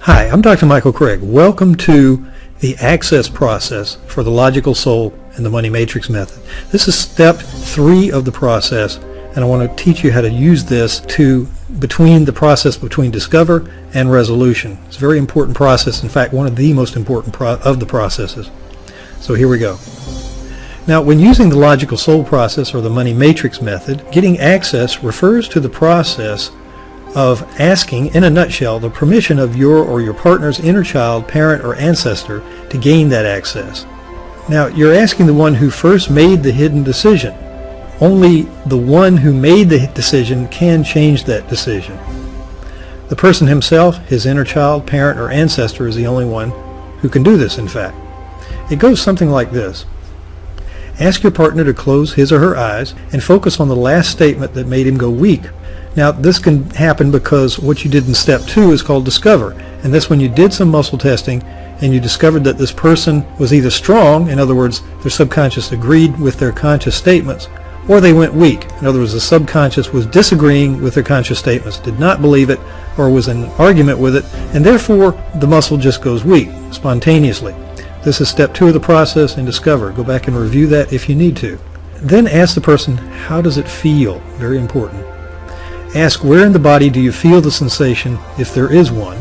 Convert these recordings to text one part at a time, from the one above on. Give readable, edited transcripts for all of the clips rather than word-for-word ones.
Hi, I'm Dr. Michael Craig. Welcome to the access process for the logical soul and the money matrix method. This is step 3 of the process, and I want to teach you how to use this between discover and resolution. It's a very important process. In fact, one of the most important of the processes. So here we go. Now, when using the logical soul process or the money matrix method, getting access refers to the process of asking, in a nutshell, the permission of your or your partner's inner child, parent, or ancestor to gain that access. Now, you're asking the one who first made the hidden decision. Only the one who made the decision can change that decision. The person himself, his inner child, parent, or ancestor is the only one who can do this, in fact. It goes something like this. Ask your partner to close his or her eyes and focus on the last statement that made him go weak. Now, this can happen because what you did in step 2 is called discover, and that's when you did some muscle testing and you discovered that this person was either strong, in other words, their subconscious agreed with their conscious statements, or they went weak. In other words, the subconscious was disagreeing with their conscious statements, did not believe it, or was in argument with it, and therefore the muscle just goes weak spontaneously. This is step 2 of the process in discover. Go back and review that if you need to. Then ask the person, how does it feel? Very important. Ask, where in the body do you feel the sensation, if there is one?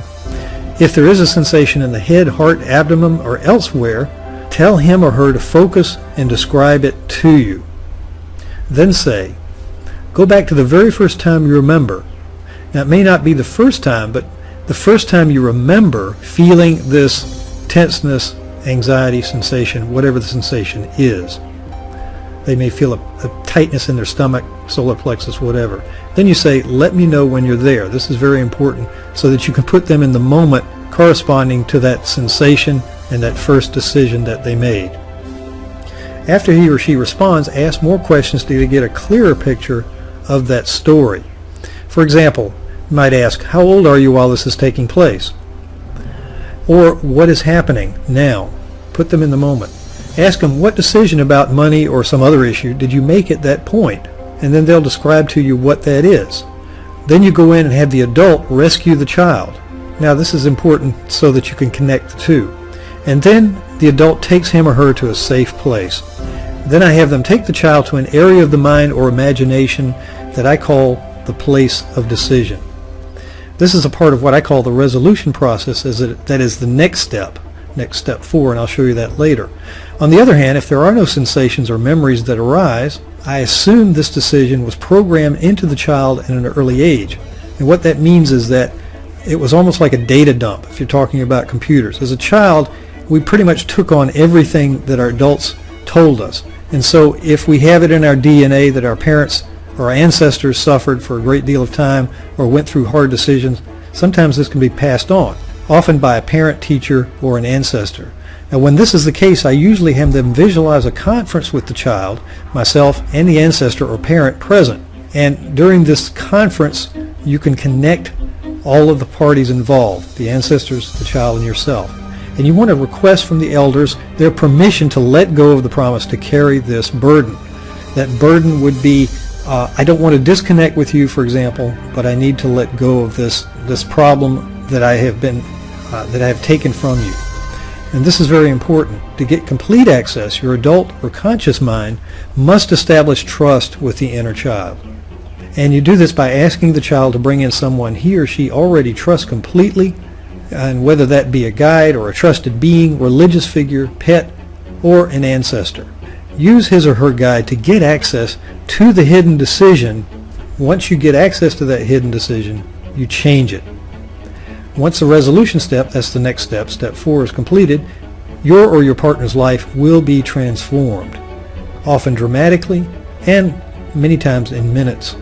If there is a sensation in the head, heart, abdomen, or elsewhere, tell him or her to focus and describe it to you. Then say, go back to the very first time you remember. Now, it may not be the first time, but the first time you remember feeling this tenseness, anxiety, sensation, whatever the sensation is. They may feel a tightness in their stomach, solar plexus, whatever. Then you say, let me know when you're there. This is very important so that you can put them in the moment corresponding to that sensation and that first decision that they made. After he or she responds, ask more questions to get a clearer picture of that story. For example, you might ask, how old are you while this is taking place? Or what is happening now? Put them in the moment. Ask them, what decision about money or some other issue did you make at that point? And then they'll describe to you what that is. Then you go in and have the adult rescue the child. Now, this is important so that you can connect the two. And then the adult takes him or her to a safe place. Then I have them take the child to an area of the mind or imagination that I call the place of decision. This is a part of what I call the resolution process, that is the next step 4, and I'll show you that later. On the other hand, if there are no sensations or memories that arise, I assume this decision was programmed into the child at an early age. And what that means is that it was almost like a data dump if you're talking about computers. As a child, we pretty much took on everything that our adults told us. And so if we have it in our DNA that our parents or our ancestors suffered for a great deal of time or went through hard decisions, sometimes this can be passed on, often by a parent, teacher, or an ancestor. Now, when this is the case, I usually have them visualize a conference with the child, myself, and the ancestor or parent present. And during this conference, you can connect all of the parties involved, the ancestors, the child, and yourself. And you want to request from the elders their permission to let go of the promise to carry this burden. That burden would be, I don't want to disconnect with you, for example, but I need to let go of this problem that I have taken from you. And this is very important. To get complete access, your adult or conscious mind must establish trust with the inner child. And you do this by asking the child to bring in someone he or she already trusts completely, and whether that be a guide or a trusted being, religious figure, pet, or an ancestor. Use his or her guide to get access to the hidden decision. Once you get access to that hidden decision, you change it. Once the resolution step, that's the next step, step 4, is completed, your or your partner's life will be transformed, often dramatically and many times in minutes.